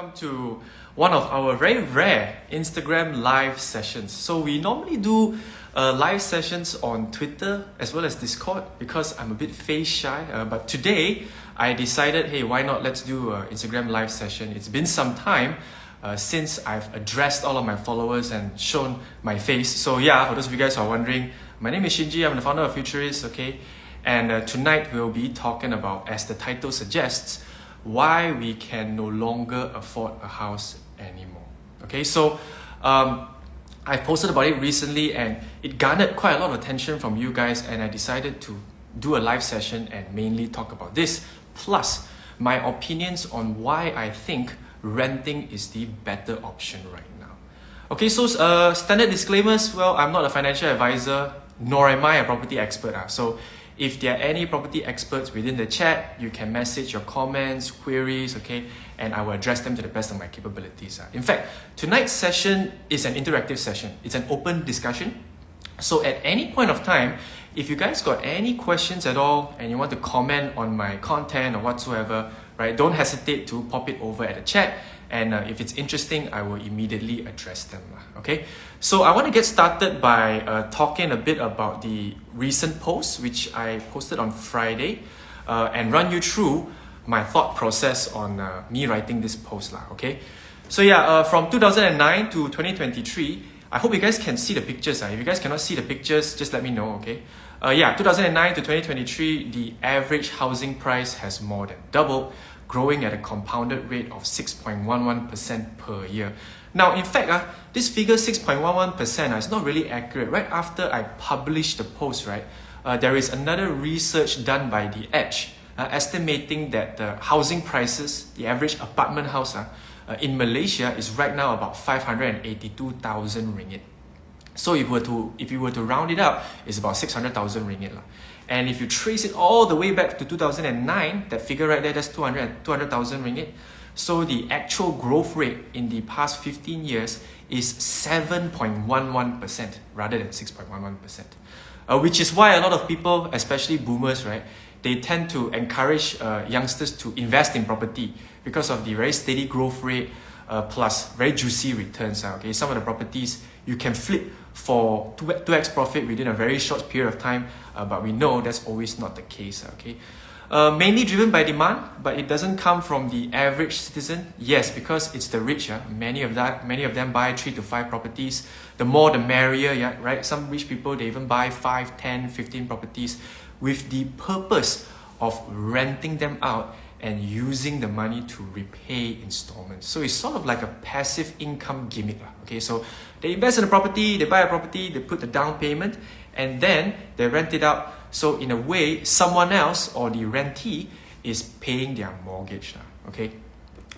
welcome to one of our very rare Instagram live sessions. So we normally do live sessions on Twitter as well as Discord because I'm a bit face shy. But today I decided, hey, why not let's do an Instagram live session. It's been some time since I've addressed all of my followers and shown my face. So yeah, for those of you guys who are wondering, my name is Shinji, I'm the founder of Futurist, okay? And tonight we'll be talking about, as the title suggests, why we can no longer afford a house anymore. Okay, so I posted about it recently and it garnered quite a lot of attention from you guys, and I decided to do a live session and mainly talk about this, plus my opinions on why I think renting is the better option right now. Okay, so standard disclaimers, well, I'm not a financial advisor, nor am I a property expert. So if there are any property experts within the chat, you can message your comments, queries, okay, and I will address them to the best of my capabilities. In fact, tonight's session is an interactive session. It's an open discussion. So at any point of time, if you guys got any questions at all and you want to comment on my content or whatsoever, right, don't hesitate to pop it over at the chat. And if it's interesting, I will immediately address them. Okay, so I want to get started by talking a bit about the recent post which I posted on Friday and run you through my thought process on me writing this post. Okay, so yeah, from 2009 to 2023, I hope you guys can see the pictures. If you guys cannot see the pictures, just let me know. Okay, yeah, 2009 to 2023, the average housing price has more than doubled, growing at a compounded rate of 6.11% per year. Now, in fact, this figure 6.11% is not really accurate. Right after I published the post, right, there is another research done by The Edge estimating that the housing prices, the average apartment house in Malaysia is right now about 582,000 ringgit. So if you were to round it up, it's about 600,000 ringgit. And if you trace it all the way back to 2009, that figure right there, that's 200,000 ringgit. So the actual growth rate in the past 15 years is 7.11% rather than 6.11%. Which is why a lot of people, especially boomers, right, they tend to encourage youngsters to invest in property because of the very steady growth rate plus very juicy returns. Okay, some of the properties you can flip for 2x profit within a very short period of time, but we know that's always not the case. Okay, mainly driven by demand, but it doesn't come from the average citizen. Yes, because it's the rich. Many of them buy 3 to 5 properties. The more the merrier. Yeah, right. Some rich people, they even buy 5, 10, 15 properties with the purpose of renting them out and using the money to repay installments. So it's sort of like a passive income gimmick. Okay, so they invest in a property, they buy a property, they put the down payment, and then they rent it out. So in a way, someone else or the rentee is paying their mortgage. Okay,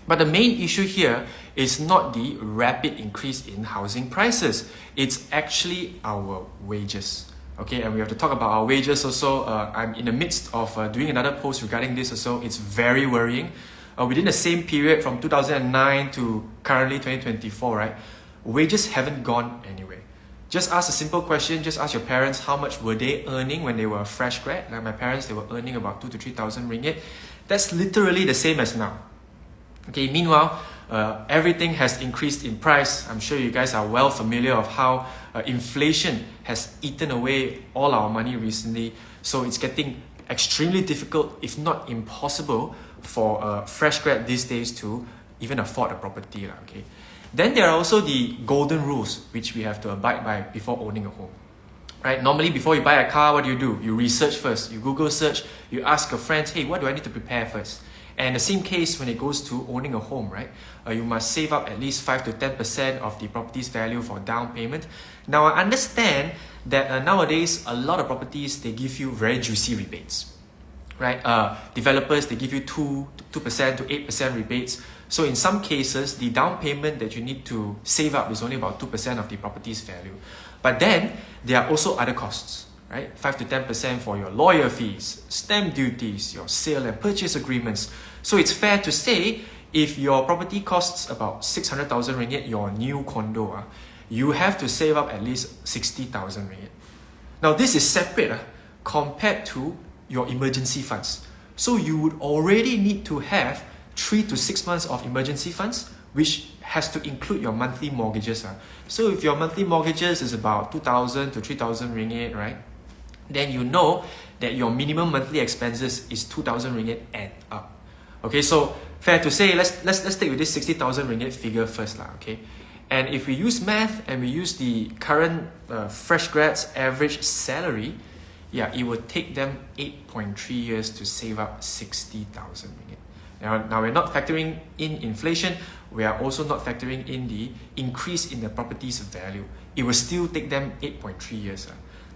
but the main issue here is not the rapid increase in housing prices. It's actually our wages. Okay, and we have to talk about our wages also. I'm in the midst of doing another post regarding this also. It's very worrying. Within the same period from 2009 to currently 2024, right, wages haven't gone anywhere. Just ask a simple question. Just ask your parents how much were they earning when they were a fresh grad. Like my parents, they were earning about 2 to 3,000 ringgit. That's literally the same as now. Okay, meanwhile, everything has increased in price. I'm sure you guys are well familiar of how inflation has eaten away all our money recently. So it's getting extremely difficult, if not impossible, for a fresh grad these days to even afford a property. Okay. Then there are also the golden rules which we have to abide by before owning a home. Right? Normally, before you buy a car, what do? You research first. You Google search. You ask your friends, hey, what do I need to prepare first? And the same case when it goes to owning a home, right? You must save up at least 5 to 10% of the property's value for down payment. Now, I understand that nowadays, a lot of properties, they give you very juicy rebates, right? Developers, they give you 2% to 8% rebates. So in some cases, the down payment that you need to save up is only about 2% of the property's value. But then, there are also other costs. Right? 5 to 10% for your lawyer fees, stamp duties, your sale and purchase agreements. So it's fair to say, if your property costs about 600,000 ringgit, your new condo, you have to save up at least 60,000 ringgit. Now this is separate compared to your emergency funds. So you would already need to have 3 to 6 months of emergency funds, which has to include your monthly mortgages. So if your monthly mortgages is about 2,000 to 3,000 ringgit, right? Then you know that your minimum monthly expenses is 2,000 ringgit and up. Okay, so fair to say, let's take with this 60,000 ringgit figure first, okay? And if we use math and we use the current fresh grads average salary, it would take them 8.3 years to save up 60,000 ringgit. Now we're not factoring in inflation. We are also not factoring in the increase in the property's value. It will still take them 8.3 years.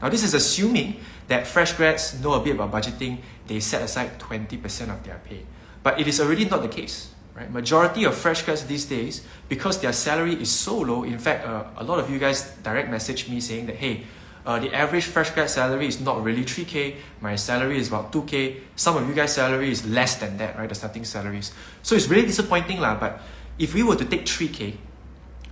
Now this is assuming that fresh grads know a bit about budgeting. They set aside 20% of their pay. But it is already not the case. Right? Majority of fresh grads these days, because their salary is so low, in fact, a lot of you guys direct message me saying that, hey, the average fresh grad salary is not really 3K, my salary is about 2K, some of you guys' salary is less than that, right, the starting salaries. So it's really disappointing, but if we were to take 3K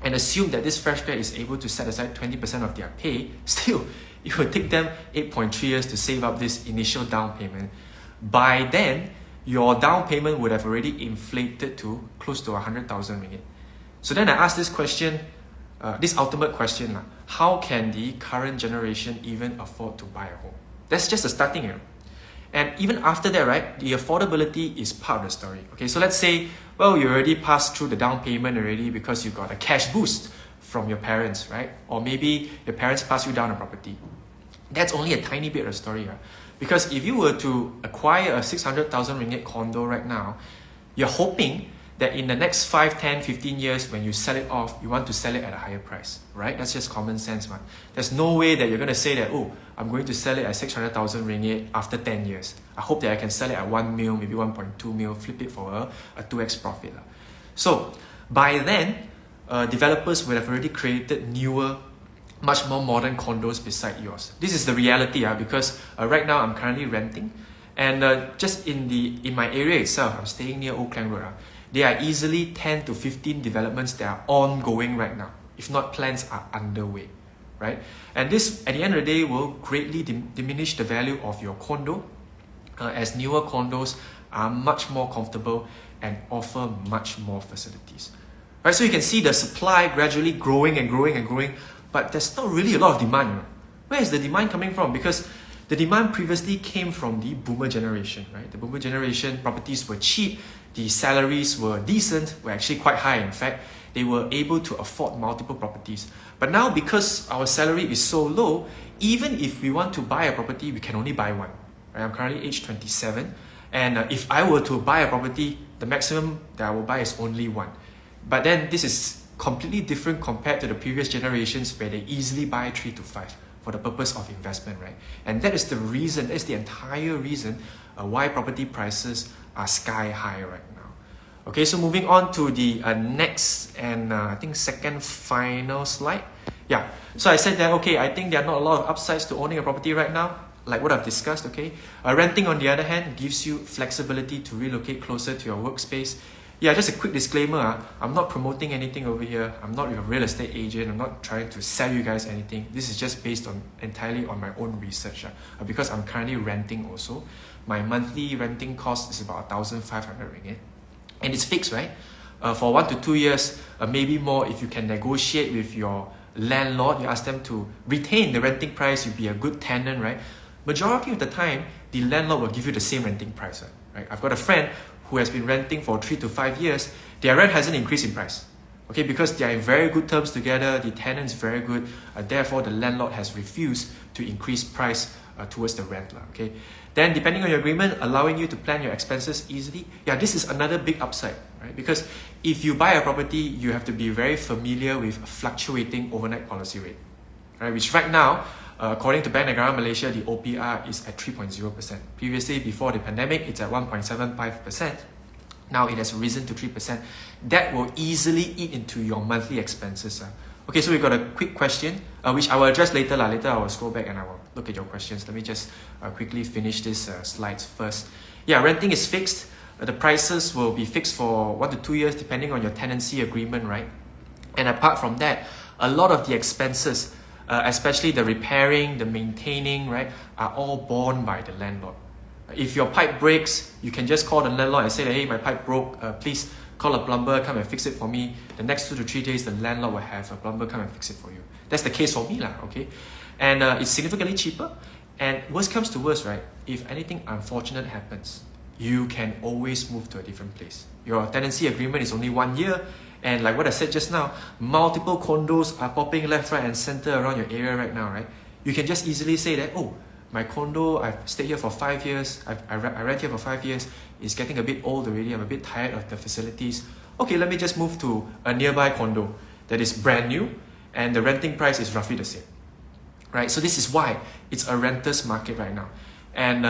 and assume that this fresh grad is able to set aside 20% of their pay, still, it would take them 8.3 years to save up this initial down payment. By then, your down payment would have already inflated to close to 100,000 ringgit. So then I asked this question, this ultimate question, how can the current generation even afford to buy a home? That's just a starting. And even after that, right, the affordability is part of the story. Okay, so let's say, well, you already passed through the down payment already because you got a cash boost from your parents, right? Or maybe your parents passed you down a property. That's only a tiny bit of the story. Because if you were to acquire a 600,000 ringgit condo right now, you're hoping that in the next 5, 10, 15 years, when you sell it off, you want to sell it at a higher price, right? That's just common sense, man. There's no way that you're going to say that, oh, I'm going to sell it at 600,000 ringgit after 10 years. I hope that I can sell it at 1 mil, maybe 1.2 mil, flip it for a 2x profit. So by then, developers would have already created newer, much more modern condos beside yours. This is the reality, because right now I'm currently renting, and just in my area itself, I'm staying near Old Klang Road. There are easily 10 to 15 developments that are ongoing right now, if not plans are underway, right? And this, at the end of the day, will greatly diminish the value of your condo, as newer condos are much more comfortable and offer much more facilities. Right? So you can see the supply gradually growing and growing and growing, but there's not really a lot of demand. Where is the demand coming from? Because the demand previously came from the boomer generation, right? The boomer generation, properties were cheap, the salaries were decent, were actually quite high. In fact, they were able to afford multiple properties. But now, because our salary is so low, even if we want to buy a property, we can only buy one. Right? I'm currently age 27, and if I were to buy a property, the maximum that I will buy is only one. But then this is completely different compared to the previous generations where they easily buy 3 to 5 for the purpose of investment, right? And that is the reason, that's the entire reason why property prices are sky high right now. Okay, so moving on to the next and I think second final slide. Yeah, so I said that, okay, I think there are not a lot of upsides to owning a property right now, like what I've discussed, okay? Renting, on the other hand, gives you flexibility to relocate closer to your workspace. Yeah, just a quick disclaimer, I'm not promoting anything over here. I'm not a real estate agent. I'm not trying to sell you guys anything. This is just based on entirely on my own research because I'm currently renting also. My monthly renting cost is about 1,500 ringgit. And it's fixed, right? For 1 to 2 years, maybe more if you can negotiate with your landlord. You ask them to retain the renting price, you'll be a good tenant, right? Majority of the time, the landlord will give you the same renting price, right? I've got a friend who has been renting for 3 to 5 years, their rent hasn't increased in price. Okay, because they are in very good terms together, the tenant is very good, therefore the landlord has refused to increase price towards the rent. Okay, then depending on your agreement, allowing you to plan your expenses easily. Yeah, this is another big upside, right? Because if you buy a property, you have to be very familiar with fluctuating overnight policy rate, right? Which right now, according to Bank Negara Malaysia, the OPR is at 3.0%. Previously, before the pandemic, it's at 1.75%. Now it has risen to 3%. That will easily eat into your monthly expenses. Okay, so we got a quick question, which I will address later. Later I will scroll back and I will look at your questions. Let me just quickly finish these slides first. Yeah, renting is fixed. The prices will be fixed for 1 to 2 years depending on your tenancy agreement, right? And apart from that, a lot of the expenses, especially the repairing, the maintaining, right, are all borne by the landlord. If your pipe breaks, you can just call the landlord and say, hey, my pipe broke, please call a plumber, come and fix it for me. The next 2 to 3 days, the landlord will have a plumber come and fix it for you. That's the case for me, okay? And it's significantly cheaper. And worst comes to worst, right? If anything unfortunate happens, you can always move to a different place. Your tenancy agreement is only 1 year. And like what I said just now, multiple condos are popping left, right, and center around your area right now, right? You can just easily say that, oh, my condo, I've stayed here for 5 years, I rent here for 5 years, it's getting a bit old already, I'm a bit tired of the facilities. Okay, let me just move to a nearby condo that is brand new and the renting price is roughly the same. Right? So this is why it's a renter's market right now. And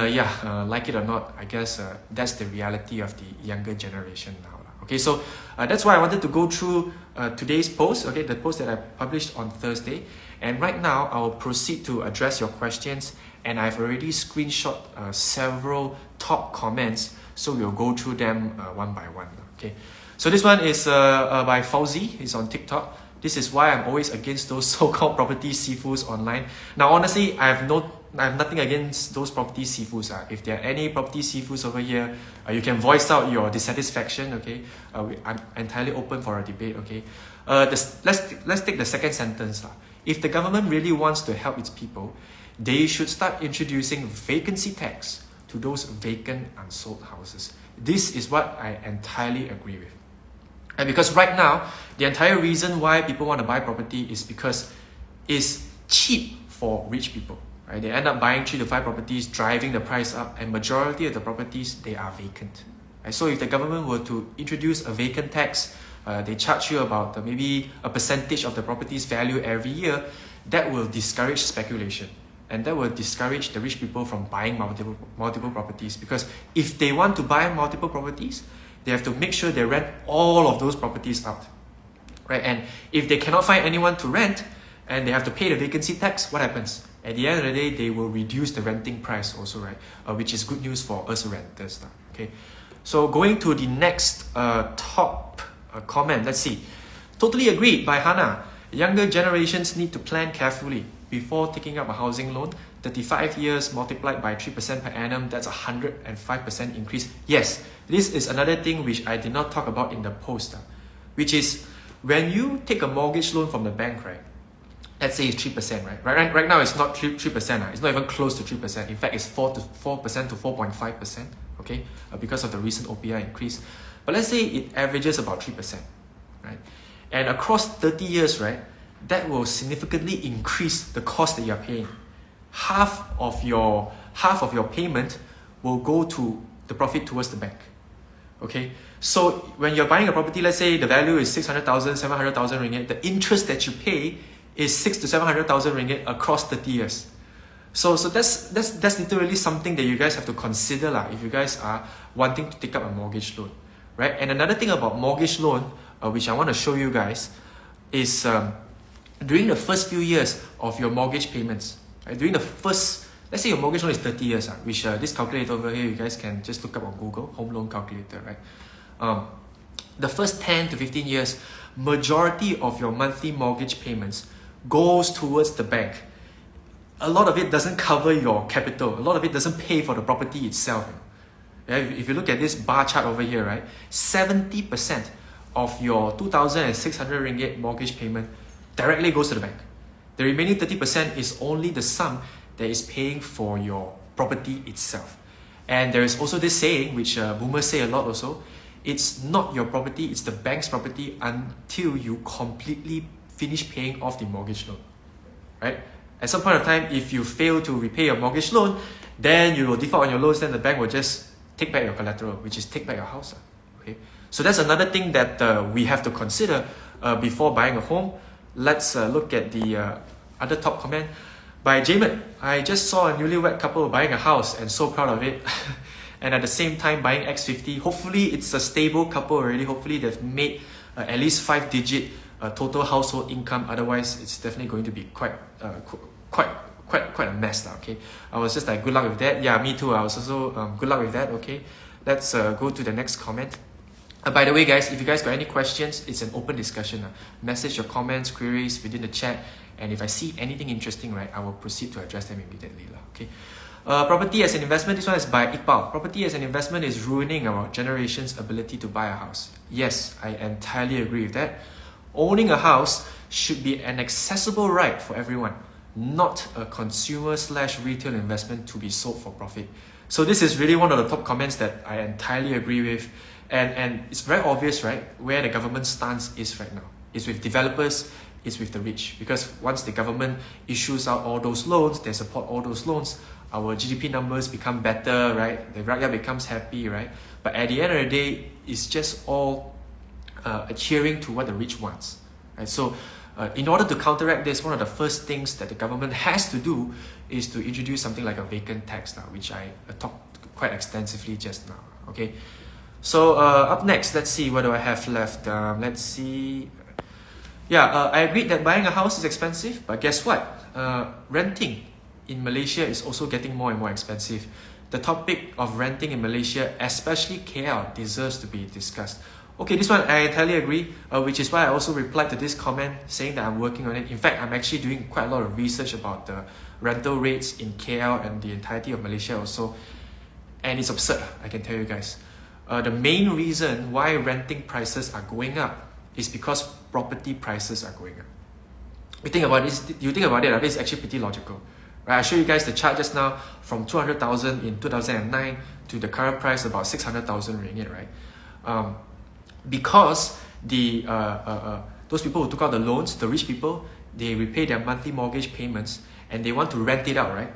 like it or not, I guess that's the reality of the younger generation now. Okay, so that's why I wanted to go through today's post, okay, the post that I published on Thursday. And right now, I will proceed to address your questions. And I've already screenshot several top comments, so we'll go through them one by one. Okay, so this one is by Fauzi. He's on TikTok. This is why I'm always against those so-called property sifus online. Now, honestly, I have nothing against those property sifus. If there are any property sifus over here, you can voice out your dissatisfaction. Okay, I'm entirely open for a debate. Okay, let's take the second sentence. If the government really wants to help its people, they should start introducing vacancy tax to those vacant unsold houses. This is what I entirely agree with. And because right now, the entire reason why people want to buy property is because it's cheap for rich people. Right? They end up buying 3 to 5 properties, driving the price up, and majority of the properties, they are vacant. Right? So if the government were to introduce a vacant tax, they charge you about maybe a percentage of the property's value every year, that will discourage speculation. And that will discourage the rich people from buying multiple properties. Because if they want to buy multiple properties, they have to make sure they rent all of those properties out. Right? And if they cannot find anyone to rent, and they have to pay the vacancy tax, what happens? At the end of the day, they will reduce the renting price also, right? Which is good news for us renters. Okay. So going to the next top comment, let's see. Totally agreed by Hannah. Younger generations need to plan carefully before taking up a housing loan. 35 years multiplied by 3% per annum, that's a 105% increase. Yes, this is another thing which I did not talk about in the post, which is when you take a mortgage loan from the bank, right? Let's say it's 3%, right? Right now it's not 3%, it's not even close to 3%. In fact, it's 4% to 4.5%, okay? Because of the recent OPI increase. But let's say it averages about 3%, right? And across 30 years, right, that will significantly increase the cost that you're paying. Half of your payment will go to the profit towards the bank. Okay, so when you're buying a property, let's say the value is 600,000, 700,000 ringgit, the interest that you pay is 600,000 to 700,000 ringgit across 30 years. So that's literally something that you guys have to consider if you guys are wanting to take up a mortgage loan, right? And another thing about mortgage loan, which I want to show you guys, is during the first few years of your mortgage payments. Right? During the first, let's say your mortgage loan is 30 years, which this calculator over here, you guys can just look up on Google, home loan calculator, right? The first 10 to 15 years, majority of your monthly mortgage payments goes towards the bank. A lot of it doesn't cover your capital. A lot of it doesn't pay for the property itself. Yeah, if you look at this bar chart over here, right, 70% of your 2,600 ringgit mortgage payment directly goes to the bank. The remaining 30% is only the sum that is paying for your property itself. And there is also this saying, which boomers say a lot also, it's not your property, it's the bank's property until you completely finish paying off the mortgage loan. Right? At some point of time, if you fail to repay your mortgage loan, then you will default on your loans, then the bank will just take back your collateral, which is take back your house. Okay? So that's another thing that we have to consider before buying a home. Let's look at the other top comment by Jamin. I just saw a newlywed couple buying a house and so proud of it. And at the same time buying X50. Hopefully it's a stable couple already. Hopefully they've made at least 5-digit total household income. Otherwise, it's definitely going to be quite a mess now. Okay, I was just like, good luck with that. Yeah, me too. I was also good luck with that. Okay, let's go to the next comment. By the way, guys, if you guys got any questions, it's an open discussion. Message your comments, queries within the chat, and if I see anything interesting, right, I will proceed to address them immediately. Okay. Property as an investment, this one is by Iqbal. Property as an investment is ruining our generation's ability to buy a house. Yes, I entirely agree with that. Owning a house should be an accessible right for everyone, not a consumer/retail investment to be sold for profit. So this is really one of the top comments that I entirely agree with. And it's very obvious, right, where the government stance is right now. It's with developers, it's with the rich. Because once the government issues out all those loans, they support all those loans, our GDP numbers become better, right? The rakyat becomes happy, right? But at the end of the day, it's just all adhering to what the rich wants, right? So in order to counteract this, one of the first things that the government has to do is to introduce something like a vacant tax, which I talked quite extensively just now, okay? So up next, let's see, what do I have left? Let's see. Yeah, I agree that buying a house is expensive, but guess what? Renting in Malaysia is also getting more and more expensive. The topic of renting in Malaysia, especially KL, deserves to be discussed. Okay, this one I entirely agree, which is why I also replied to this comment saying that I'm working on it. In fact, I'm actually doing quite a lot of research about the rental rates in KL and the entirety of Malaysia also. And it's absurd, I can tell you guys. The main reason why renting prices are going up is because property prices are going up. You think about this, this is actually pretty logical. Right, I showed you guys the chart just now from 200,000 in 2009 to the current price about 600,000 ringgit, right? Because the those people who took out the loans, the rich people, they repay their monthly mortgage payments and they want to rent it out, right?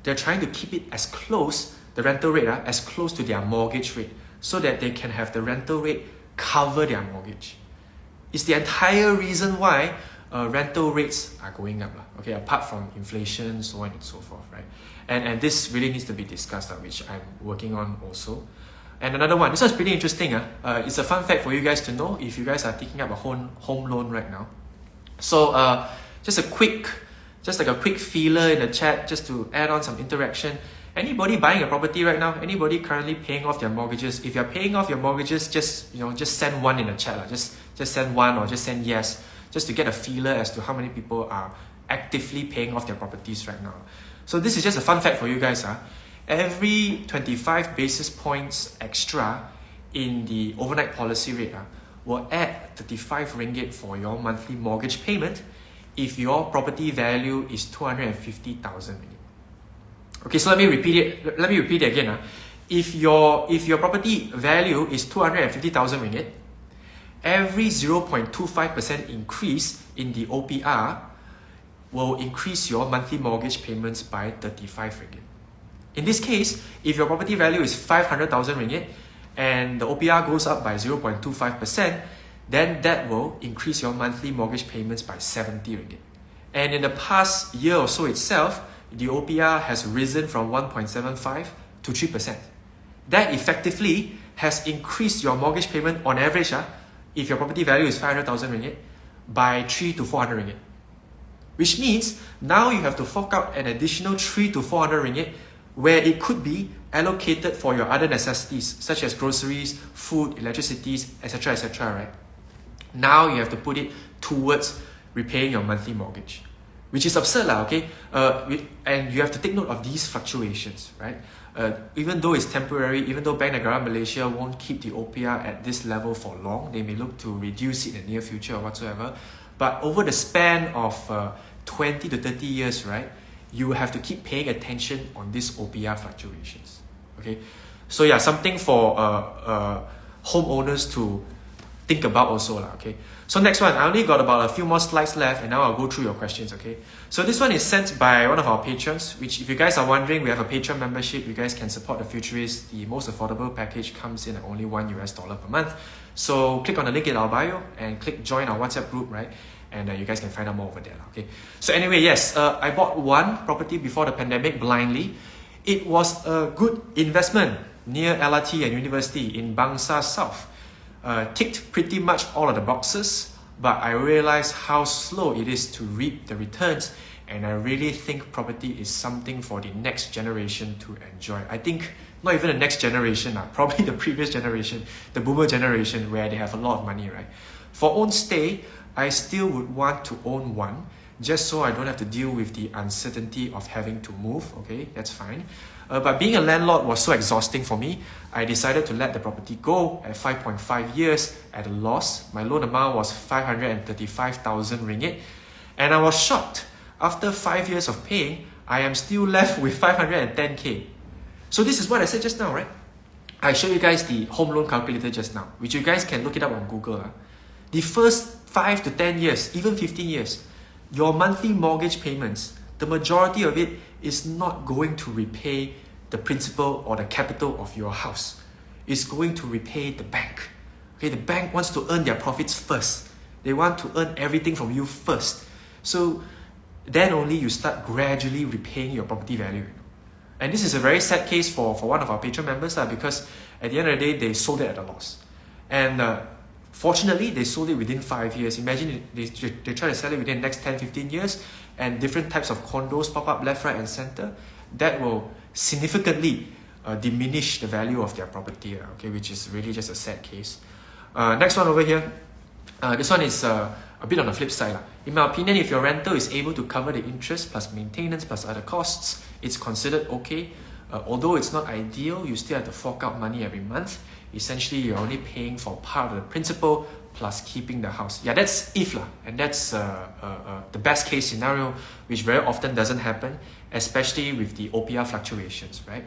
They're trying to keep it as close, the rental rate, as close to their mortgage rate so that they can have the rental rate cover their mortgage. It's the entire reason why rental rates are going up, okay, apart from inflation, so on and so forth, right? And this really needs to be discussed, which I'm working on also. And another one, this one's pretty interesting. It's a fun fact for you guys to know if you guys are taking up a home loan right now. So just like a quick feeler in the chat, just to add on some interaction. Anybody buying a property right now? Anybody currently paying off their mortgages? If you're paying off your mortgages, just send one in the chat. Just send one or just send yes, just to get a feeler as to how many people are actively paying off their properties right now. So this is just a fun fact for you guys. Every 25 basis points extra in the overnight policy rate will add 35 ringgit for your monthly mortgage payment if your property value is 250,000 ringgit. Okay, so let me repeat it again. If your property value is 250,000 ringgit, every 0.25% increase in the OPR will increase your monthly mortgage payments by 35 ringgit. In this case, if your property value is 500,000 ringgit and the OPR goes up by 0.25%, then that will increase your monthly mortgage payments by 70 ringgit. And in the past year or so itself, the OPR has risen from 1.75 to 3%. That effectively has increased your mortgage payment on average, if your property value is 500,000 ringgit, by 3 to 400 ringgit. Which means now you have to fork out an additional 3 to 400 ringgit where it could be allocated for your other necessities such as groceries, food, electricity, etc., right? Now you have to put it towards repaying your monthly mortgage, which is absurd, okay? And you have to take note of these fluctuations, right? Even though it's temporary, even though Bank Negara Malaysia won't keep the OPR at this level for long, they may look to reduce it in the near future or whatsoever. But over the span of 20 to 30 years, right, you have to keep paying attention on these OPR fluctuations. Okay, so yeah, something for homeowners to think about also, okay. So next one, I only got about a few more slides left, and now I'll go through your questions. Okay, so this one is sent by one of our patrons, which, if you guys are wondering, we have a Patreon membership. You guys can support the Futurists. The most affordable package comes in at only $1 per month. So click on the link in our bio and click join our WhatsApp group, right? And you guys can find out more over there. Okay. So anyway, yes, I bought one property before the pandemic blindly. It was a good investment near LRT and University in Bangsa South. Ticked pretty much all of the boxes, but I realized how slow it is to reap the returns, and I really think property is something for the next generation to enjoy. I think not even the next generation, probably the previous generation, the boomer generation, where they have a lot of money, right? For own stay, I still would want to own one just so I don't have to deal with the uncertainty of having to move. Okay, that's fine. But being a landlord was so exhausting for me, I decided to let the property go at 5.5 years at a loss. My loan amount was 535,000 ringgit, and I was shocked. After 5 years of paying, I am still left with 510k. So this is what I said just now, right? I showed you guys the home loan calculator just now, which you guys can look it up on Google. The first 5 to 10 years, even 15 years, your monthly mortgage payments, the majority of it is not going to repay the principal or the capital of your house. It's going to repay the bank. Okay, the bank wants to earn their profits first. They want to earn everything from you first. So then only you start gradually repaying your property value. And this is a very sad case for one of our patron members because at the end of the day, they sold it at a loss. And fortunately, they sold it within 5 years. Imagine they try to sell it within the next 10, 15 years, and different types of condos pop up left, right, and center. That will significantly diminish the value of their property, okay, which is really just a sad case. Next one over here. This one is a bit on the flip side. In my opinion, if your rental is able to cover the interest plus maintenance plus other costs, it's considered okay. Although it's not ideal, you still have to fork out money every month. Essentially, you're only paying for part of the principal plus keeping the house. Yeah, that's if and that's the best case scenario, which very often doesn't happen, especially with the OPR fluctuations, right?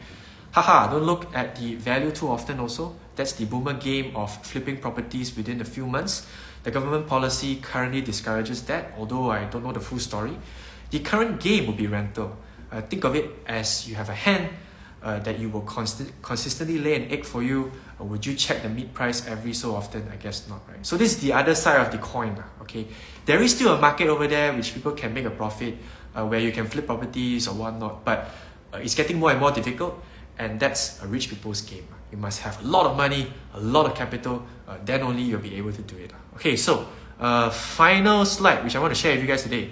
Haha, don't look at the value too often also. That's the boomer game of flipping properties within a few months. The government policy currently discourages that, although I don't know the full story. The current game will be rental. Think of it as you have a hen that you will consistently lay an egg for you. Would you check the meat price every so often? I guess not, right? So this is the other side of the coin, okay? There is still a market over there which people can make a profit, where you can flip properties or whatnot, but it's getting more and more difficult, and that's a rich people's game. You must have a lot of money, a lot of capital, then only you'll be able to do it. Okay, so final slide which I want to share with you guys today.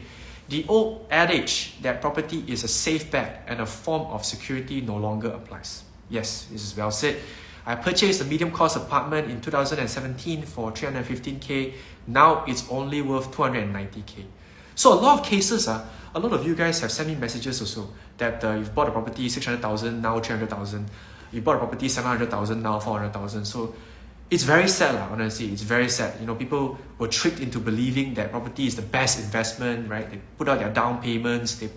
The old adage that property is a safe bet and a form of security no longer applies. Yes, this is well said. I purchased a medium cost apartment in 2017 for 315k. Now it's only worth 290k. So a lot of cases, a lot of you guys have sent me messages also that you've bought a property 600,000, now 300,000. You bought a property 700,000, now 400,000. So it's very sad, honestly. It's very sad. You know, people were tricked into believing that property is the best investment, right? They put out their down payments, they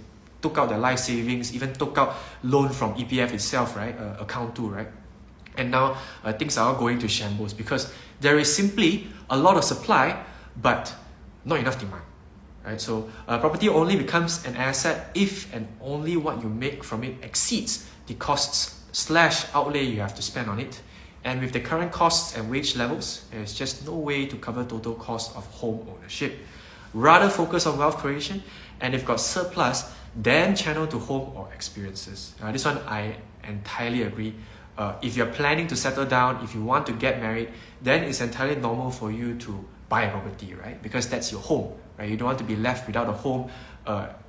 took out their life savings, even took out loan from EPF itself, right? Account 2, right? And now things are all going to shambles because there is simply a lot of supply, but not enough demand, right? So property only becomes an asset if and only what you make from it exceeds the costs / outlay you have to spend on it. And with the current costs and wage levels, there's just no way to cover total cost of home ownership. Rather focus on wealth creation, and if got surplus, then channel to home or experiences. This one I entirely agree. If you're planning to settle down, if you want to get married, then it's entirely normal for you to buy a property, right? Because that's your home, right? You don't want to be left without a home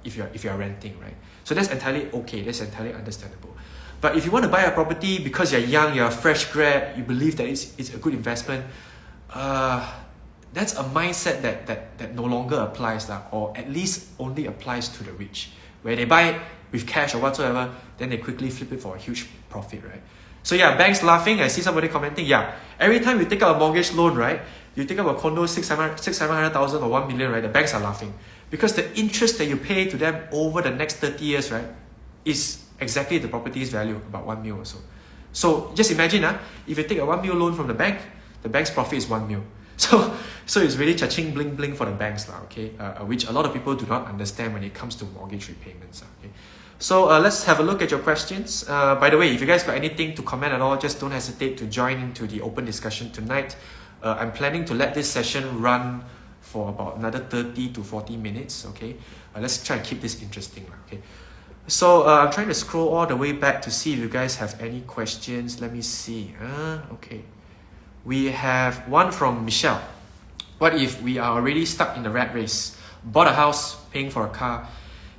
if you're renting, right? So that's entirely okay. That's entirely understandable. But if you want to buy a property because you're young, you're a fresh grad, you believe that it's a good investment, that's a mindset that no longer applies, or at least only applies to the rich, where they buy it with cash or whatsoever, then they quickly flip it for a huge profit, right? So yeah, banks laughing. I see somebody commenting, yeah, every time you take out a mortgage loan, right, you take out a condo 700,000 or 1 million, right, the banks are laughing. Because the interest that you pay to them over the next 30 years, right, is exactly the property's value, about 1 mil or so. So just imagine, if you take a 1 mil loan from the bank's profit is 1 mil. So it's really cha-ching bling bling for the banks, okay? Which a lot of people do not understand when it comes to mortgage repayments. Okay? So let's have a look at your questions. By the way, if you guys got anything to comment at all, just don't hesitate to join into the open discussion tonight. I'm planning to let this session run for about another 30 to 40 minutes, okay? Let's try and keep this interesting, okay? So I'm trying to scroll all the way back to see if you guys have any questions. Let me see. Okay. We have one from Michelle. What if we are already stuck in the rat race? Bought a house, paying for a car.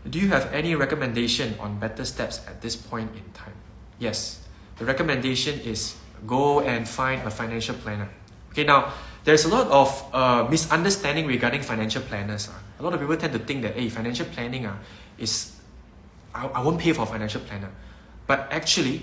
Do you have any recommendation on better steps at this point in time? Yes. The recommendation is go and find a financial planner. Okay, now there's a lot of misunderstanding regarding financial planners. A lot of people tend to think that, hey, financial planning is, I won't pay for a financial planner. But actually,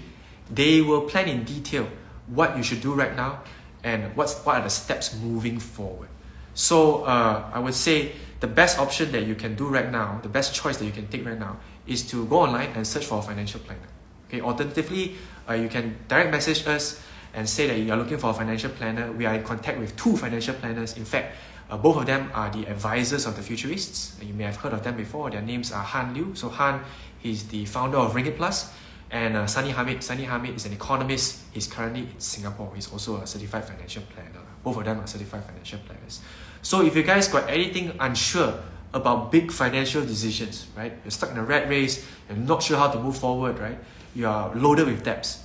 they will plan in detail what you should do right now and what are the steps moving forward. So I would say the best option that you can do right now, the best choice that you can take right now, is to go online and search for a financial planner. Okay. Alternatively, you can direct message us and say that you are looking for a financial planner. We are in contact with 2 financial planners. In fact, both of them are the advisors of the Futurists. You may have heard of them before. Their names are Han Liu. So Han, he's the founder of Ringgit Plus. And Sunny Hamid. Sunny Hamid is an economist. He's currently in Singapore. He's also a certified financial planner. Both of them are certified financial planners. So if you guys got anything unsure about big financial decisions, right? You're stuck in a rat race, you're not sure how to move forward, right? You are loaded with debts.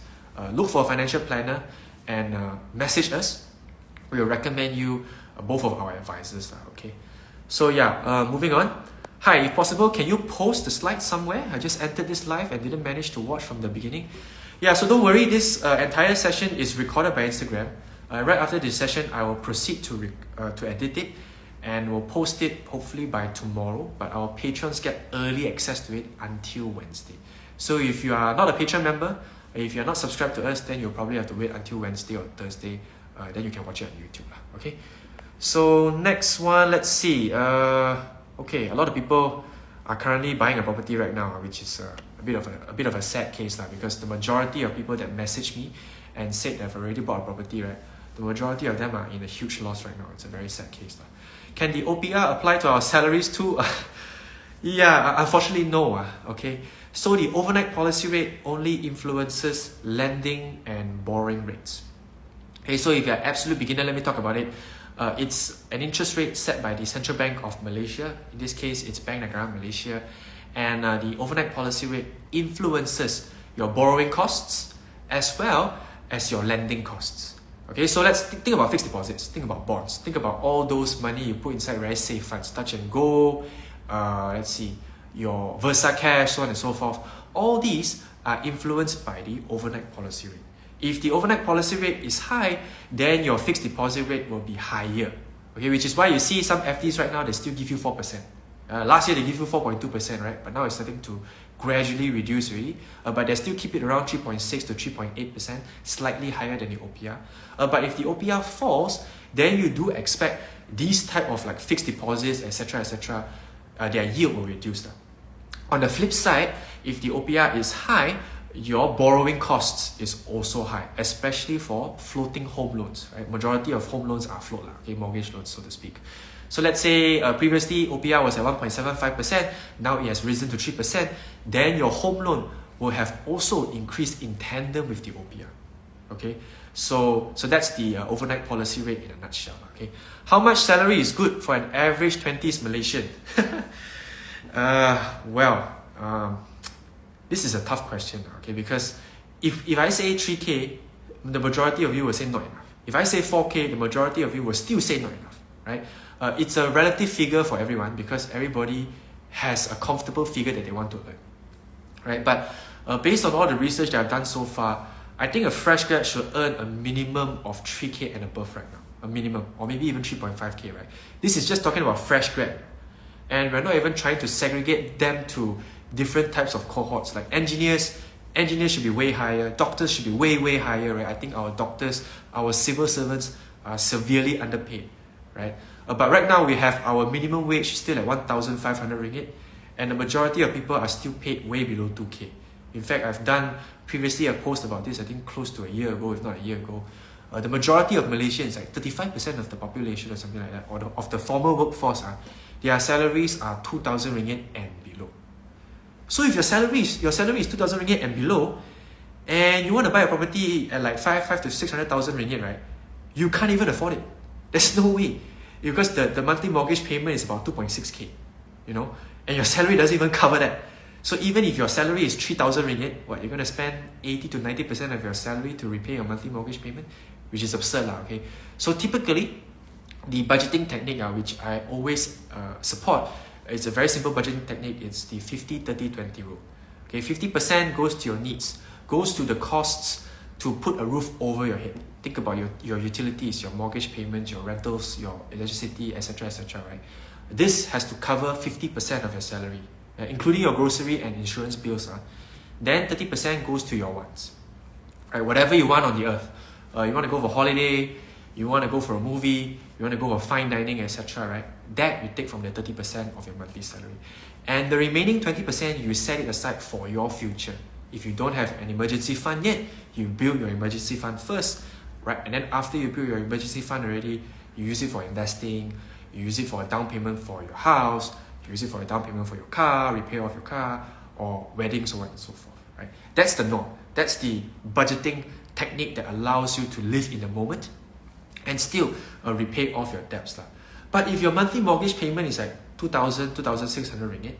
Look for a financial planner and message us. We will recommend you both of our advisors. Okay. So yeah, moving on. Hi, if possible, can you post the slides somewhere? I just entered this live and didn't manage to watch from the beginning. Yeah, so don't worry, this entire session is recorded by Instagram. Right after this session, I will proceed to edit it and we'll post it hopefully by tomorrow. But our patrons get early access to it until Wednesday. So if you are not a patron member, if you're not subscribed to us, then you'll probably have to wait until Wednesday or Thursday. Then you can watch it on YouTube. Okay. So next one, let's see. Okay, a lot of people are currently buying a property right now, which is a bit of a sad case because the majority of people that message me and said they've already bought a property, right? The majority of them are in a huge loss right now. It's a very sad case. Can the OPR apply to our salaries too? Yeah, unfortunately no. Okay, so the overnight policy rate only influences lending and borrowing rates. Okay, so if you're an absolute beginner, let me talk about it. It's an interest rate set by the Central Bank of Malaysia. In this case, it's Bank Negara Malaysia. And the overnight policy rate influences your borrowing costs as well as your lending costs. Okay, so let's think about fixed deposits, think about bonds, think about all those money you put inside very safe funds, touch and go, let's see, your Versa Cash, so on and so forth. All these are influenced by the overnight policy rate. If the overnight policy rate is high, then your fixed deposit rate will be higher. Okay, which is why you see some FDs right now, they still give you 4%. Last year they give you 4.2%, right? But now it's starting to gradually reduce already. But they still keep it around 3.6 to 3.8%, slightly higher than the OPR. But if the OPR falls, then you do expect these type of like fixed deposits, etc., their yield will reduce. On the flip side, if the OPR is high, your borrowing costs is also high, especially for floating home loans. Right? Majority of home loans are float, okay, mortgage loans, so to speak. So let's say previously OPR was at 1.75%, now it has risen to 3%, then your home loan will have also increased in tandem with the OPR. Okay, so that's the overnight policy rate in a nutshell. Okay, how much salary is good for an average 20s Malaysian? This is a tough question, okay, because if I say 3K, the majority of you will say not enough. If I say 4K, the majority of you will still say not enough, right? It's a relative figure for everyone because everybody has a comfortable figure that they want to earn, right? But based on all the research that I've done so far, I think a fresh grad should earn a minimum of 3K and above right now, a minimum, or maybe even 3.5K, right? This is just talking about fresh grad, and we're not even trying to segregate them to different types of cohorts. Like engineers should be way higher, doctors should be way higher, right? I think our doctors, our civil servants are severely underpaid, right? But right now we have our minimum wage still at 1,500 ringgit, and the majority of people are still paid way below 2K. In fact, I've done previously a post about this, I think close to a year ago, if not a year ago. The majority of Malaysians, like 35% of the population or something like that, or of the former workforce, their salaries are 2,000 ringgit and below. So if your salary is 2,000 ringgit and below, and you want to buy a property at like 5 to 600,000 ringgit, right? You can't even afford it. There's no way. Because the monthly mortgage payment is about 2.6K, you know, and your salary doesn't even cover that. So even if your salary is 3,000 ringgit, what, you're going to spend 80 to 90% of your salary to repay your monthly mortgage payment, which is absurd, okay? So typically, the budgeting technique, which I always support, it's a very simple budgeting technique. It's the 50-30-20 rule. Okay, 50% goes to your needs, goes to the costs to put a roof over your head. Think about your utilities, your mortgage payments, your rentals, your electricity, etc., right? This has to cover 50% of your salary, including your grocery and insurance bills. Then 30% goes to your wants. Right? Whatever you want on the earth. You want to go for a holiday, you want to go for a movie, you want to go for fine dining, etc., right? That you take from the 30% of your monthly salary. And the remaining 20%, you set it aside for your future. If you don't have an emergency fund yet, you build your emergency fund first, right? And then after you build your emergency fund already, you use it for investing, you use it for a down payment for your house, you use it for a down payment for your car, repair of your car, or weddings, so on and so forth, right? That's the norm. That's the budgeting technique that allows you to live in the moment and still repay off your debts. But if your monthly mortgage payment is like 2,000, 2,600 ringgit,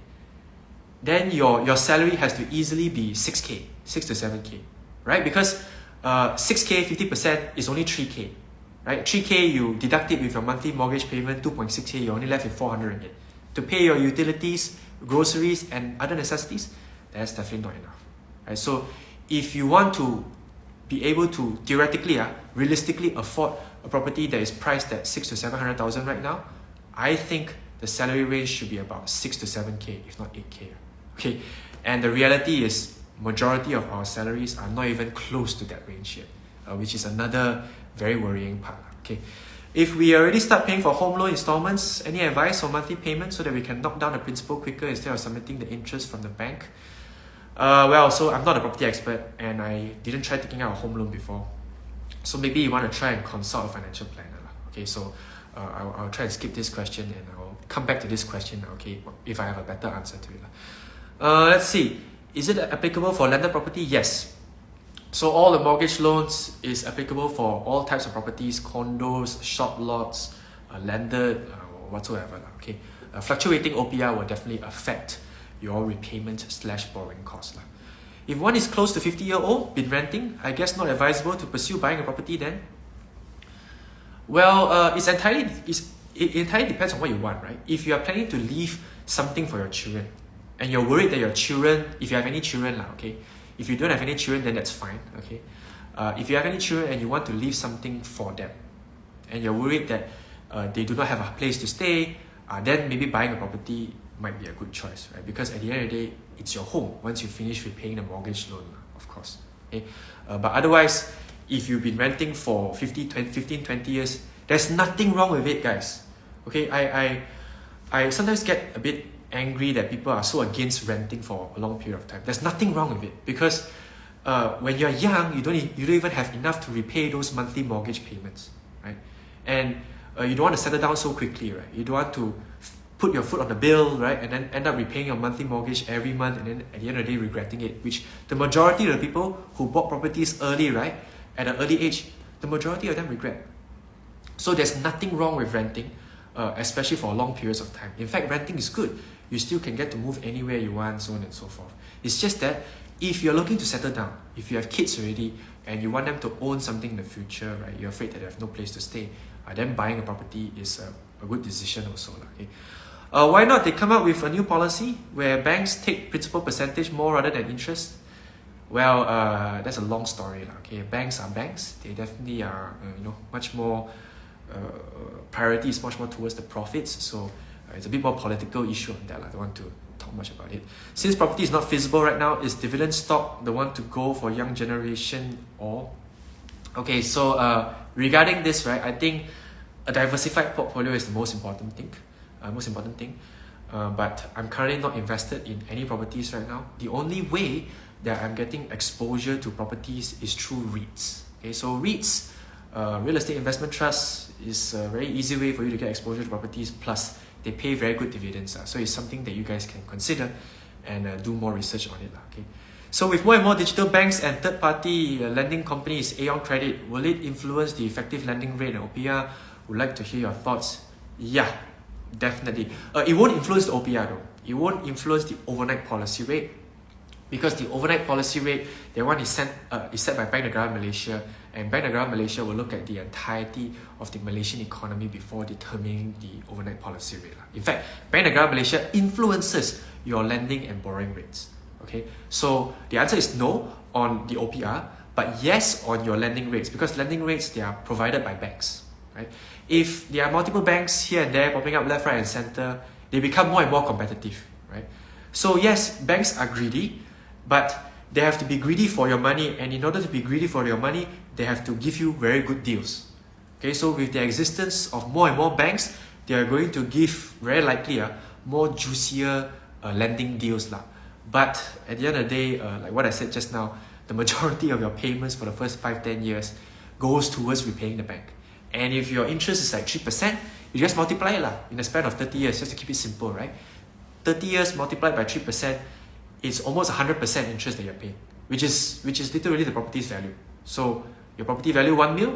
then your salary has to easily be 6K, 6 to 7K, right? Because 6K, 50% is only 3K, right? 3K, you deduct it with your monthly mortgage payment, 2.6K, you're only left with 400 ringgit. To pay your utilities, groceries, and other necessities, that's definitely not enough, right? So if you want to be able to theoretically, realistically afford a property that is priced at 6 to 700,000 right now, I think the salary range should be about 6 to 7K, if not 8K. Okay, and the reality is majority of our salaries are not even close to that range yet, which is another very worrying part. Okay, if we already start paying for home loan installments, any advice on monthly payments so that we can knock down the principal quicker instead of submitting the interest from the bank? Well, so I'm not a property expert and I didn't try taking out a home loan before. So maybe you want to try and consult a financial planner. Okay, so I'll try and skip this question and I'll come back to this question, okay, if I have a better answer to it. Let's see. Is it applicable for landed property? Yes. So all the mortgage loans is applicable for all types of properties, condos, short lots, landed, whatsoever. Okay, fluctuating OPR will definitely affect your repayment / borrowing cost. If one is close to 50-year-old, been renting, I guess not advisable to pursue buying a property then? Well, it entirely depends on what you want, right? If you are planning to leave something for your children, and you're worried that your children, if you have any children, okay? If you don't have any children, then that's fine, okay? If you have any children and you want to leave something for them, and you're worried that they do not have a place to stay, then maybe buying a property might be a good choice, right? Because at the end of the day, it's your home once you finish repaying the mortgage loan, of course. Okay? But otherwise, if you've been renting for 15, 20 years, there's nothing wrong with it, guys. Okay, I sometimes get a bit angry that people are so against renting for a long period of time. There's nothing wrong with it because when you're young, you don't even have enough to repay those monthly mortgage payments, right? And you don't want to settle down so quickly, right? You don't want to put your foot on the bill, right? And then end up repaying your monthly mortgage every month and then at the end of the day regretting it, which the majority of the people who bought properties early, right? At an early age, the majority of them regret. So there's nothing wrong with renting, especially for long periods of time. In fact, renting is good. You still can get to move anywhere you want, so on and so forth. It's just that if you're looking to settle down, if you have kids already and you want them to own something in the future, right? You're afraid that they have no place to stay, then buying a property is a good decision also. Okay? Why not they come up with a new policy where banks take principal percentage more rather than interest? Well, that's a long story. Okay, banks are banks. They definitely are, much more priority is much more towards the profits. So it's a bit more political issue on that. I don't want to talk much about it. Since property is not feasible right now, is dividend stock the one to go for young generation or? Okay, so regarding this, right, I think a diversified portfolio is the most important thing. But I'm currently not invested in any properties right now. The only way that I'm getting exposure to properties is through REITs. Okay, so REITs, real estate investment trust, is a very easy way for you to get exposure to properties. Plus, they pay very good dividends. So it's something that you guys can consider and do more research on it. Okay. So with more and more digital banks and third-party lending companies, Aeon Credit, will it influence the effective lending rate and OPR? Would like to hear your thoughts. Yeah, definitely. It won't influence the OPR though. It won't influence the overnight policy rate because the overnight policy rate, that one is set by Bank Negara Malaysia, and Bank Negara Malaysia will look at the entirety of the Malaysian economy before determining the overnight policy rate. In fact, Bank Negara Malaysia influences your lending and borrowing rates. Okay, so the answer is no on the OPR, but yes on your lending rates, because lending rates, they are provided by banks, right? If there are multiple banks here and there popping up left, right and center, they become more and more competitive, right? So yes, banks are greedy, but they have to be greedy for your money, and in order to be greedy for your money, they have to give you very good deals. Okay, so with the existence of more and more banks, they are going to give, very likely, more juicier lending deals. But at the end of the day, like what I said just now, the majority of your payments for the first 5-10 years goes towards repaying the bank. And if your interest is like 3%, you just multiply it in a span of 30 years, just to keep it simple, right? 30 years multiplied by 3%, it's almost 100% interest that you're paying, which is literally the property's value. So your property value 1 mil,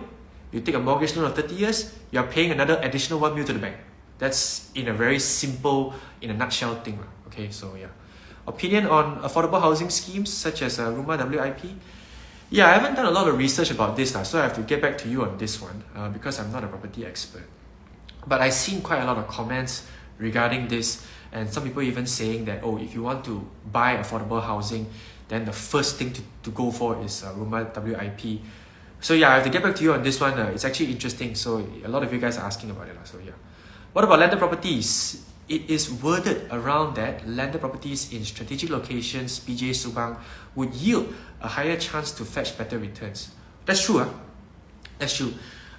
you take a mortgage loan of 30 years, you're paying another additional 1 mil to the bank. That's in a very simple, in a nutshell thing. Okay, so yeah. Opinion on affordable housing schemes such as Rumah WIP? Yeah, I haven't done a lot of research about this, so I have to get back to you on this one because I'm not a property expert. But I've seen quite a lot of comments regarding this, and some people even saying that, oh, if you want to buy affordable housing, then the first thing to go for is Rumah WIP. So yeah, I have to get back to you on this one. It's actually interesting, so a lot of you guys are asking about it. So yeah. What about landed properties? It is worded around that landed properties in strategic locations, PJ Subang, would yield a higher chance to fetch better returns. That's true. That's true.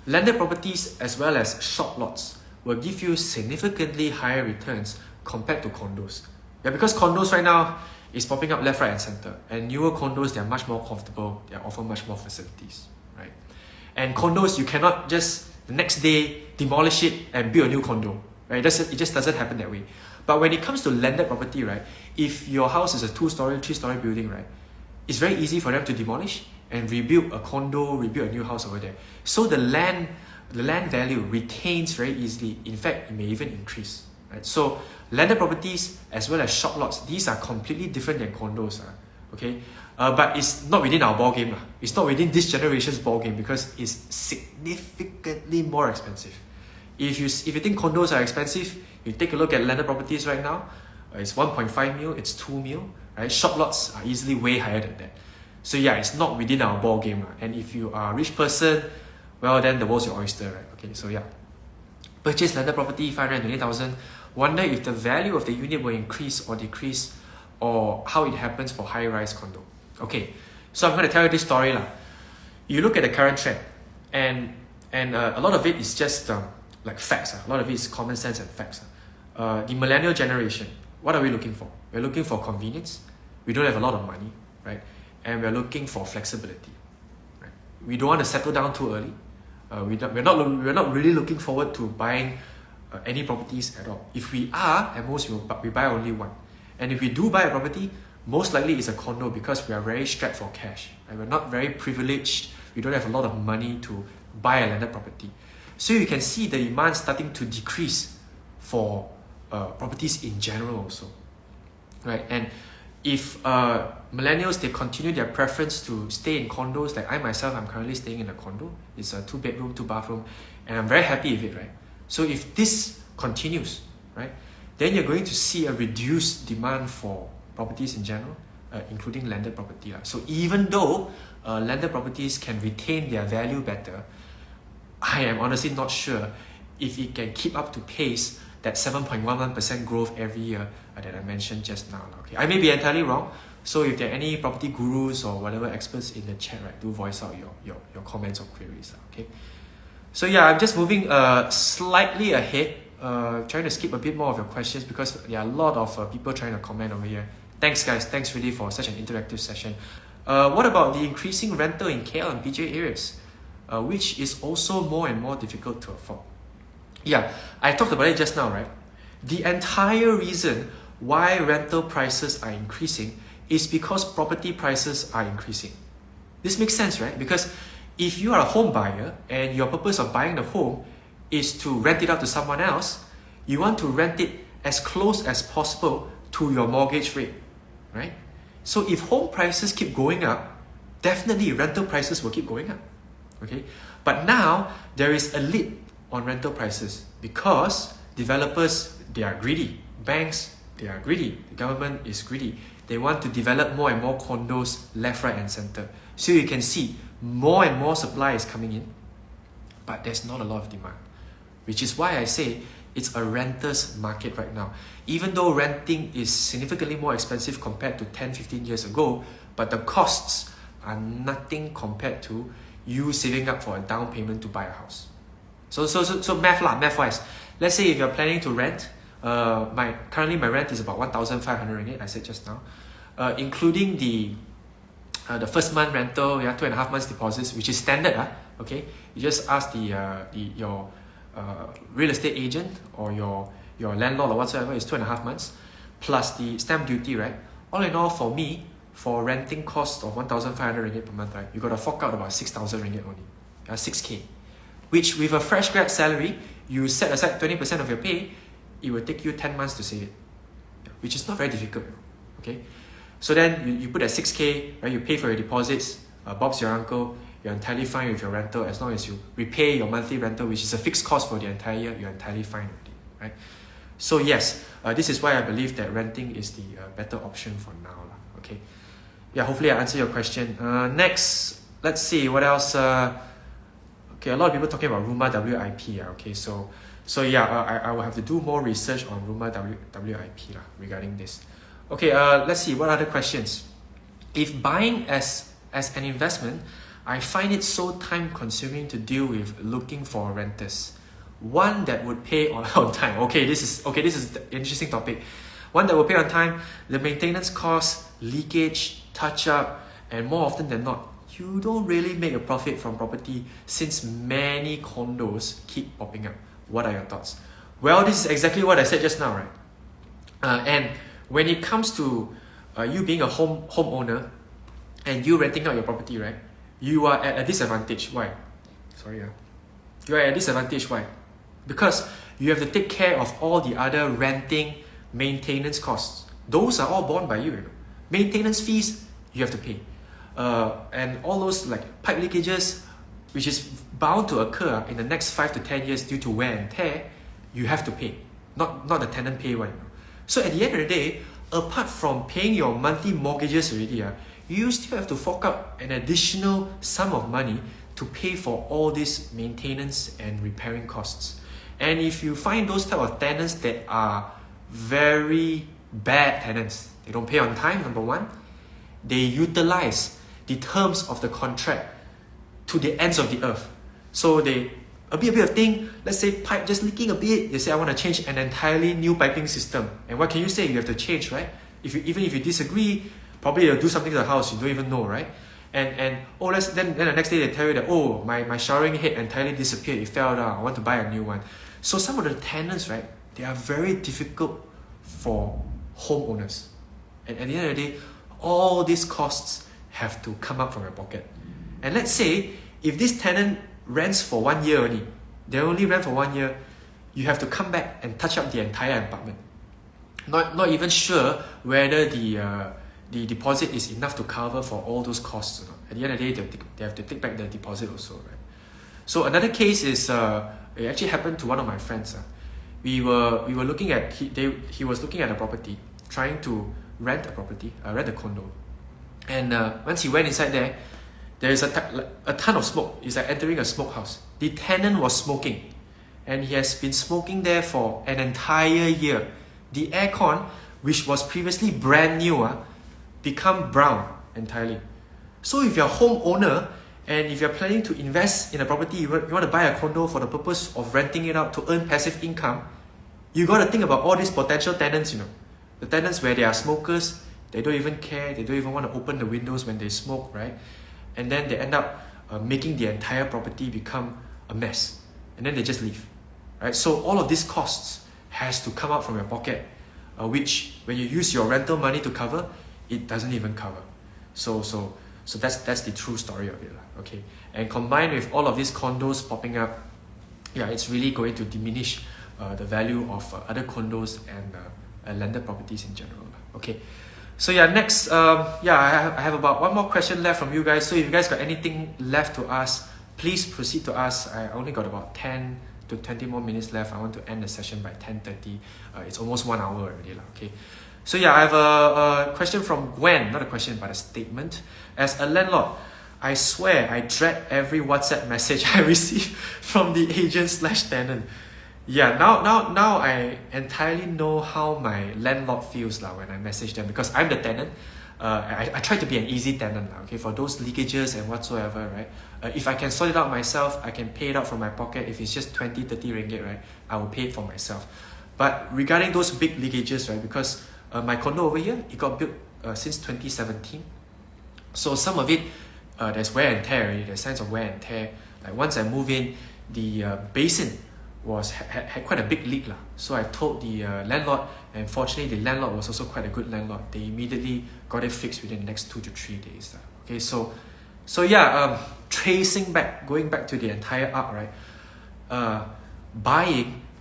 Landed properties as well as short lots will give you significantly higher returns compared to condos. Yeah, because condos right now is popping up left, right and center. And newer condos, they are much more comfortable. They offer much more facilities, right? And condos, you cannot just the next day demolish it and build a new condo, right? It just doesn't happen that way. But when it comes to landed property, right, if your house is a 2-story, 3-story building, right, it's very easy for them to demolish and rebuild a condo, rebuild a new house over there. So the land value retains very easily. In fact, it may even increase, right? So landed properties as well as short lots, these are completely different than condos, okay? But it's not within our ball game. It's not within this generation's ball game because it's significantly more expensive. If you think condos are expensive, you take a look at landed properties right now. It's 1.5 mil, it's 2 mil, right? Short lots are easily way higher than that. So yeah, it's not within our ball game. And if you are a rich person, well, then the world's your oyster, right? Okay, so yeah. Purchase landed property, 520,000. Wonder if the value of the unit will increase or decrease, or how it happens for high-rise condo. Okay, so I'm going to tell you this story. You look at the current trend, and a lot of it is just like facts. A lot of it is common sense and facts. The millennial generation, what are we looking for? We're looking for convenience. We don't have a lot of money, right? And we're looking for flexibility. Right? We don't want to settle down too early. We're not really looking forward to buying any properties at all. If we are, at most we buy only one. And if we do buy a property, most likely it's a condo because we are very strapped for cash. And we're not very privileged. We don't have a lot of money to buy a landed property. So you can see the demand starting to decrease for properties in general also, right? And if millennials, they continue their preference to stay in condos, like I myself, I'm currently staying in a condo. It's a 2-bedroom, 2-bathroom, and I'm very happy with it, right? So if this continues, right, then you're going to see a reduced demand for properties in general, including landed property. So even though landed properties can retain their value better, I am honestly not sure if it can keep up to pace that 7.11% growth every year that I mentioned just now. Okay, I may be entirely wrong. So if there are any property gurus or whatever experts in the chat, right, do voice out your comments or queries. Okay. So yeah, I'm just moving slightly ahead, trying to skip a bit more of your questions because there are a lot of people trying to comment over here. Thanks guys, thanks really for such an interactive session. What about the increasing rental in KL and PJ areas, which is also more and more difficult to afford? Yeah, I talked about it just now, right? The entire reason why rental prices are increasing is because property prices are increasing. This makes sense, right? Because if you are a home buyer and your purpose of buying the home is to rent it out to someone else, you want to rent it as close as possible to your mortgage rate, right? So if home prices keep going up, definitely rental prices will keep going up, okay? But now there is a lid on rental prices because developers, they are greedy. Banks, they are greedy. The government is greedy. They want to develop more and more condos left, right and center. So you can see more and more supply is coming in, but there's not a lot of demand, which is why I say it's a renter's market right now. Even though renting is significantly more expensive compared to 10, 15 years ago, but the costs are nothing compared to you saving up for a down payment to buy a house. So math-wise, let's say if you're planning to rent, currently my rent is about 1,500 ringgit, I said just now, including the first month rental, 2.5 months deposits, which is standard. Okay, you just ask your real estate agent or your landlord or whatsoever, is 2.5 months plus the stamp duty, right? All in all, for me, for renting cost of 1,500 ringgit per month, right, you got to fork out about 6,000 ringgit only, 6k, which with a fresh grad salary, you set aside 20% of your pay, it will take you 10 months to save it, which is not very difficult. Okay, so then you put that 6k, right? You pay for your deposits. Bob's your uncle. You're entirely fine with your rental as long as you repay your monthly rental, which is a fixed cost for the entire year. You're entirely fine already, right? So yes, this is why I believe that renting is the better option for now, okay? Yeah, hopefully I answer your question. Next, let's see what else. Okay, a lot of people talking about Rumah WIP. Okay, so yeah, I will have to do more research on Rumah WIP regarding this. Okay, let's see what other questions. If buying as an investment, I find it so time consuming to deal with looking for renters. One that would pay on time. Okay, this is the interesting topic. One that will pay on time, the maintenance costs, leakage, touch up, and more often than not, you don't really make a profit from property since many condos keep popping up. What are your thoughts? Well, this is exactly what I said just now, right? And when it comes to you being a homeowner and you renting out your property, right? You are at a disadvantage. Why? You are at a disadvantage. Why? Because you have to take care of all the other renting maintenance costs. Those are all borne by you. Maintenance fees, you have to pay. And all those like pipe leakages, which is bound to occur in the next 5 to 10 years due to wear and tear, you have to pay. Not the tenant pay one. So at the end of the day, apart from paying your monthly mortgages already, you still have to fork out an additional sum of money to pay for all these maintenance and repairing costs. And if you find those type of tenants that are very bad tenants, they don't pay on time, number one, they utilize the terms of the contract to the ends of the earth. So they, a bit of thing, let's say pipe just leaking a bit, they say I want to change an entirely new piping system. And what can you say? You have to change, right? Even if you disagree, probably they'll do something to the house, you don't even know, right? And then the next day they tell you that, oh, my showering head entirely disappeared, it fell down, I want to buy a new one. So some of the tenants, right, they are very difficult for homeowners. And at the end of the day, all these costs have to come up from your pocket. And let's say, if this tenant rents for 1 year only, they only rent for 1 year, you have to come back and touch up the entire apartment. Not even sure whether the deposit is enough to cover for all those costs or not. At the end of the day, they have to take back the deposit also, right? So another case is, it actually happened to one of my friends. We were looking at, he was looking at a property, trying to rent a condo. And once he went inside there is a ton of smoke. It's like entering a smokehouse. The tenant was smoking, and he has been smoking there for an entire year. The aircon, which was previously brand new, become brown entirely. So if you're a homeowner and if you're planning to invest in a property, you want to buy a condo for the purpose of renting it out to earn passive income, you got to think about all these potential tenants, The tenants where they are smokers, they don't even care, they don't even want to open the windows when they smoke, right? And then they end up making the entire property become a mess. And then they just leave, right? So all of these costs has to come out from your pocket, which when you use your rental money to cover, it doesn't even cover. So that's the true story of it, okay? And combined with all of these condos popping up, it's really going to diminish the value of other condos and landed properties in general, okay? So next, I have about one more question left from you guys. So if you guys got anything left to ask, please proceed to ask. I only got about 10 to 20 more minutes left. I want to end the session by 10:30. It's almost 1 hour already, okay? So I have a question from Gwen, not a question but a statement. As a landlord, I swear I dread every WhatsApp message I receive from the agent/tenant. Yeah, now I entirely know how my landlord feels when I message them, because I'm the tenant. I try to be an easy tenant, okay, for those leakages and whatsoever, right? If I can sort it out myself, I can pay it out from my pocket. If it's just 20, 30 ringgit, right, I will pay it for myself. But regarding those big leakages, right, because my condo over here, it got built since 2017. So some of it, there's wear and tear already, there's signs of wear and tear. Like once I move in, the basin had quite a big leak. So I told the landlord, and fortunately the landlord was also quite a good landlord. They immediately got it fixed within the next 2 to 3 days. Okay, so yeah, going back to the entire arc, right?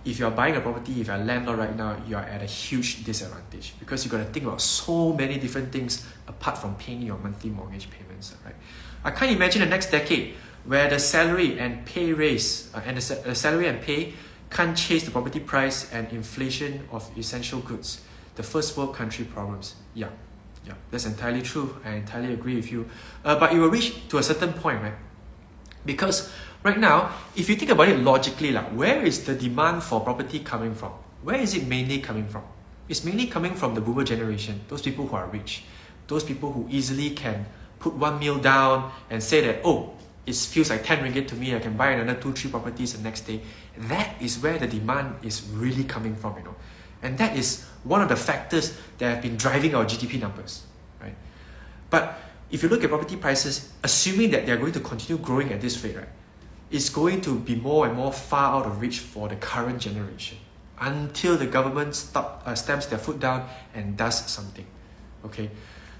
If you're buying a property, if you're a landlord right now, you're at a huge disadvantage, because you got to think about so many different things apart from paying your monthly mortgage payments, right? I can't imagine the next decade where the salary and pay raise and the salary and pay can't chase the property price and inflation of essential goods. The first world country problems. Yeah, that's entirely true. I entirely agree with you. But it will reach to a certain point, right? Because right now, if you think about it logically, where is the demand for property coming from? Where is it mainly coming from? It's mainly coming from the boomer generation, those people who are rich, those people who easily can put 1 mil down and say that, oh, it feels like 10 ringgit to me, I can buy another 2-3 properties the next day. That is where the demand is really coming from, And that is one of the factors that have been driving our GDP numbers, right? But if you look at property prices, assuming that they're going to continue growing at this rate, right, it's going to be more and more far out of reach for the current generation until the government stamps their foot down and does something. Okay,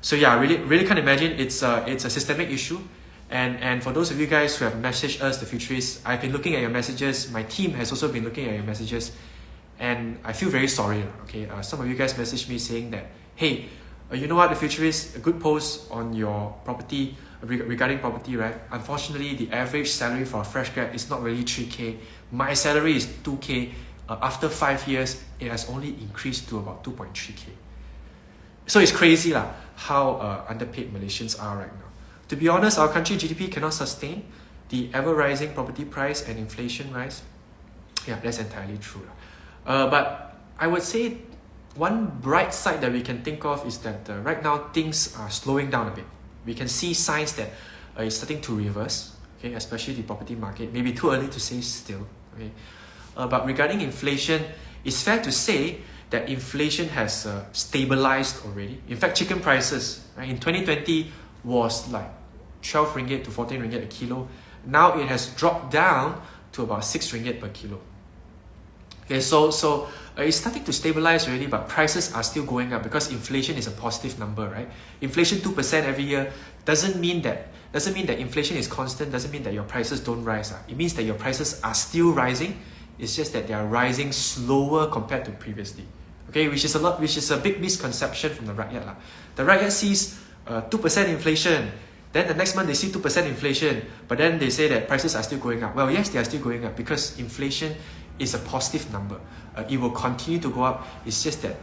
so yeah, really can't imagine. It's a systemic issue. And for those of you guys who have messaged us, the futurists, I've been looking at your messages. My team has also been looking at your messages, and I feel very sorry. Okay, some of you guys messaged me saying that, hey, you know what, the futurists, a good post on your property regarding property, right? Unfortunately, the average salary for a fresh grad is not really 3K. My salary is 2K. After 5 years, it has only increased to about 2.3K. So it's crazy how underpaid Malaysians are right now. To be honest, our country GDP cannot sustain the ever-rising property price and inflation rise. Yeah, that's entirely true. But I would say one bright side that we can think of is that right now things are slowing down a bit. We can see signs that it's starting to reverse, okay, especially the property market. Maybe too early to say still. Okay, but regarding inflation, it's fair to say that inflation has stabilized already. In fact, chicken prices, right, in 2020 was like 12 ringgit to 14 ringgit a kilo. Now it has dropped down to about 6 ringgit per kilo. Okay, so it's starting to stabilize already, but prices are still going up because inflation is a positive number, right? Inflation 2% every year doesn't mean that inflation is constant, doesn't mean that your prices don't rise. It means that your prices are still rising. It's just that they are rising slower compared to previously. Okay, which is a big misconception from the rakyat. The rakyat sees 2% inflation, then the next month they see 2% inflation, but then they say that prices are still going up. Well, yes, they are still going up because inflation is a positive number. It will continue to go up. It's just that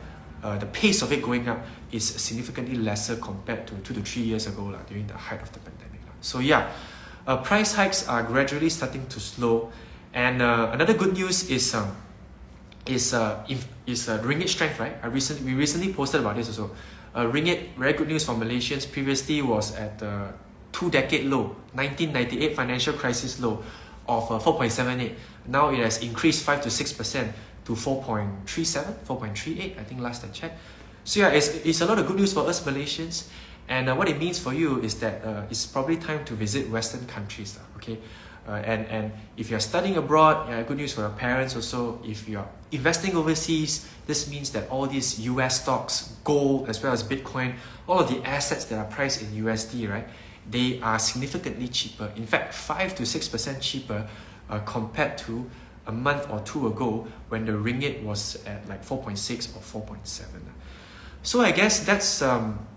the pace of it going up is significantly lesser compared to 2 to 3 years ago during the height of the pandemic. So yeah, price hikes are gradually starting to slow. And another good news is ringgit strength, right? We recently posted about this also. Ringgit, very good news for Malaysians. Previously was at the 2-decade low, 1998 financial crisis low of 4.78. Now it has increased 5 to 6% to 4.37, 4.38, I think last I checked. So yeah, it's a lot of good news for us Malaysians. And what it means for you is that it's probably time to visit Western countries, okay? And if you're studying abroad, good news for your parents also. If you're investing overseas, this means that all these US stocks, gold, as well as Bitcoin, all of the assets that are priced in USD, right, they are significantly cheaper. In fact, 5 to 6% cheaper compared to a month or two ago when the ringgit was at like 4.6 or 4.7. So I guess that's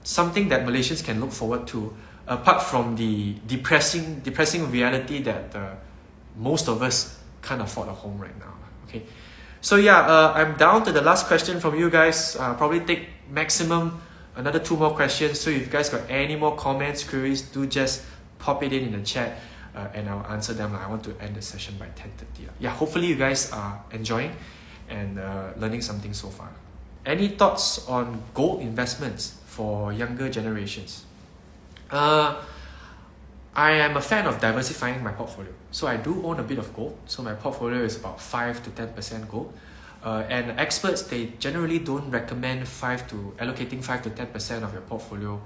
something that Malaysians can look forward to, apart from the depressing reality that most of us can't afford a home right now. Okay, so yeah, I'm down to the last question from you guys. Probably take maximum another 2 more questions. So if you guys got any more comments, queries, do just pop it in the chat and I'll answer them. I want to end the session by 10:30. Yeah, hopefully you guys are enjoying and learning something so far. Any thoughts on gold investments for younger generations? I am a fan of diversifying my portfolio. So I do own a bit of gold. So my portfolio is about 5 to 10% gold. And experts, they generally don't recommend allocating 5 to 10% of your portfolio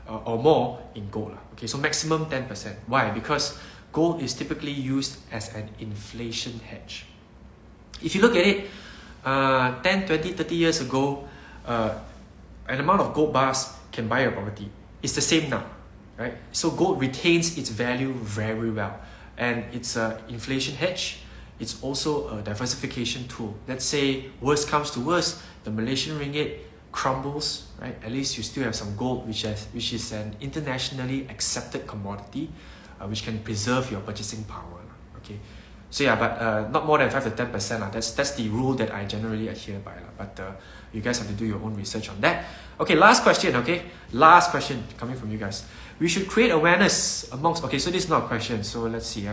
or more in gold. Okay, so maximum 10%. Why? Because gold is typically used as an inflation hedge. If you look at it, 10, 20, 30 years ago, an amount of gold bars can buy a property. It's the same now, right? So gold retains its value very well. And it's an inflation hedge. It's also a diversification tool. Let's say worst comes to worst, the Malaysian ringgit crumbles, right? At least you still have some gold, which is an internationally accepted commodity, which can preserve your purchasing power. Okay, so yeah, but not more than 5 to 10%. That's the rule that I generally adhere by. But you guys have to do your own research on that. Okay, last question. Okay, last question coming from you guys. We should create awareness amongst. Okay, so this is not a question. So let's see.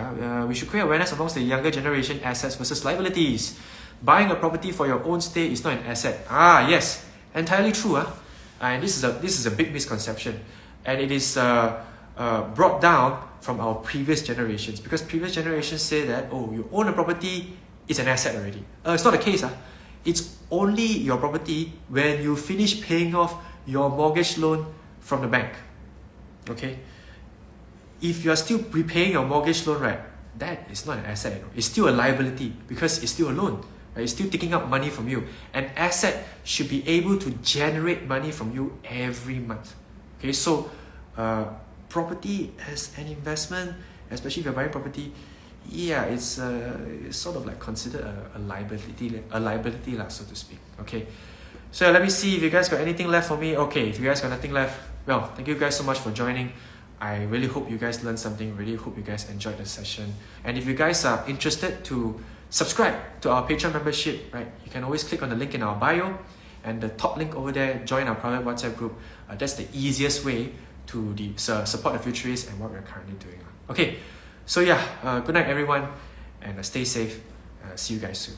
We should create awareness amongst the younger generation assets versus liabilities. Buying a property for your own stay is not an asset. Yes, entirely true. And this is a big misconception, and it is brought down from our previous generations, because previous generations say that, oh, you own a property, it's an asset already. It's not the case. It's only your property when you finish paying off your mortgage loan from the bank. Okay, if you are still repaying your mortgage loan, right, that is not an asset. It's still a liability because it's still a loan. Right? It's still taking up money from you. An asset should be able to generate money from you every month. Okay, so property as an investment, especially if you're buying property, yeah, it's sort of like considered a liability, so to speak. Okay, so let me see if you guys got anything left for me. Okay, if you guys got nothing left, well, thank you guys so much for joining. I really hope you guys learned something. Really hope you guys enjoyed the session. And if you guys are interested to subscribe to our Patreon membership, right, you can always click on the link in our bio and the top link over there. Join our private WhatsApp group. That's the easiest way to support the Futurists and what we're currently doing. Okay, so yeah, good night everyone, and stay safe. See you guys soon.